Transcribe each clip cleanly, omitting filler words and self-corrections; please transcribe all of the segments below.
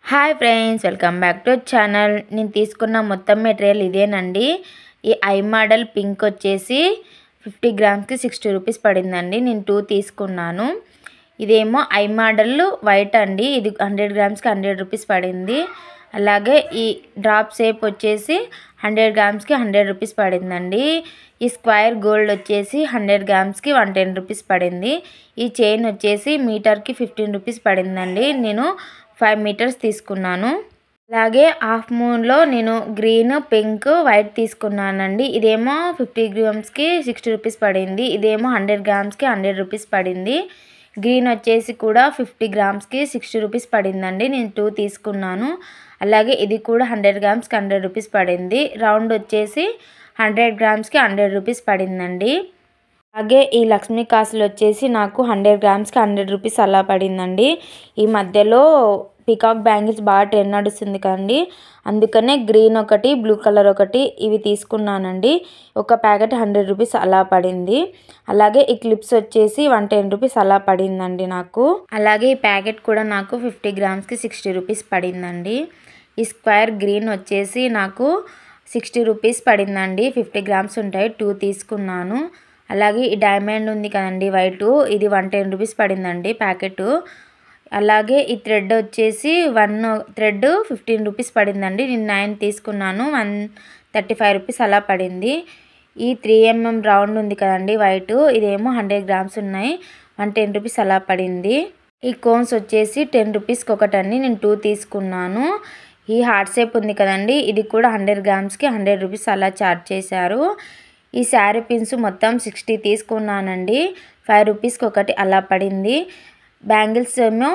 Hi friends, welcome back to channel. నేను తీసుకున్న మొత్తం మెటీరియల్ ఇదేనండి. ఈ ఐ మోడల్ పింక్ వచ్చేసి 50 గ్రామ్స్కి 60 రూపీస్ పడిందండి. నేను 2 తీసుకున్నాను. ఇదేమో ఐ మోడల్ వైట్ అండి. ఇది 100 గ్రామ్స్కి 100 రూపీస్ పడింది. అలాగే ఈ డ్రాప్ షేప్ వచ్చేసి 100 గ్రామ్స్కి 100 రూపీస్ పడిందండి. ఈ స్క్వేర్ గోల్డ్ వచ్చేసి 100 గ్రామ్స్కి 110 రూపీస్ పడింది. ఈ చైన్ వచ్చేసి మీటర్కి 15 రూపీస్ పడిందండి. నేను 5 మీటర్స్ తీసుకున్నాను. అలాగే హాఫ్ మూన్లో నేను గ్రీన్, పింక్, వైట్ తీసుకున్నానండి. ఇదేమో 50 గ్రామ్స్కి 60 రూపీస్ పడింది. ఇదేమో 100 గ్రామ్స్కి 100 రూపీస్ పడింది. గ్రీన్ వచ్చేసి కూడా 50 గ్రామ్స్కి 60 రూపీస్ పడిందండి. నేను 2 తీసుకున్నాను. అలాగే ఇది కూడా 100 గ్రామ్స్కి 100 రూపీస్ పడింది. రౌండ్ వచ్చేసి 100 గ్రామ్స్కి 100 రూపీస్ పడిందండి. అలాగే ఈ లక్ష్మీ కాసులు వచ్చేసి నాకు 100 గ్రామ్స్కి 100 రూపీస్ అలా పడిందండి. ఈ మధ్యలో పికాక్ బ్యాంగిల్స్ బాగా ట్రెండ్ నడుస్తుంది కదండి, అందుకనే గ్రీన్ ఒకటి, బ్లూ కలర్ ఒకటి ఇవి తీసుకున్నానండి. ఒక ప్యాకెట్ 100 రూపీస్ అలా పడింది. అలాగే ఈ క్లిప్స్ వచ్చేసి 110 రూపీస్ అలా పడిందండి నాకు. అలాగే ఈ ప్యాకెట్ కూడా నాకు 50 గ్రామ్స్కి 60 రూపీస్ పడిందండి. ఈ స్క్వేర్ గ్రీన్ వచ్చేసి నాకు 60 రూపీస్ పడిందండి. 50 గ్రామ్స్ ఉంటాయి, 2 తీసుకున్నాను. అలాగే ఈ డైమండ్ ఉంది కదండి వైట్, ఇది 110 రూపీస్ పడిందండి ప్యాకెట్. అలాగే ఈ థ్రెడ్ వచ్చేసి 1 థ్రెడ్ 15 రూపీస్ పడిందండి. నేను 9 తీసుకున్నాను, 135 రూపీస్ అలా పడింది. ఈ 3mm రౌండ్ ఉంది కదండి వైట్, ఇదేమో 100 గ్రామ్స్ ఉన్నాయి, 110 రూపీస్ అలా పడింది. ఈ కోన్స్ వచ్చేసి 10 రూపీస్కి ఒకటండి. నేను 2 తీసుకున్నాను. ఈ హార్ట్ షేప్ ఉంది కదండి, ఇది కూడా 100 గ్రామ్స్కి 100 రూపీస్ అలా ఛార్జ్ చేశారు. ఈ శారీ పిన్స్ మొత్తం 60 తీసుకున్నానండి. 5 రూపీస్కి ఒకటి అలా పడింది. బ్యాంగిల్స్ ఏమో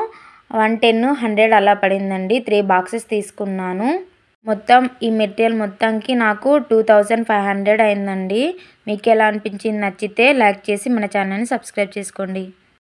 110, 100 అలా పడిందండి. 3 బాక్సెస్ తీసుకున్నాను. మొత్తం ఈ మెటీరియల్ మొత్తానికి నాకు 2500 అయిందండి. మీకు ఎలా అనిపించింది? నచ్చితే లైక్ చేసి మన ఛానల్ని సబ్స్క్రైబ్ చేసుకోండి.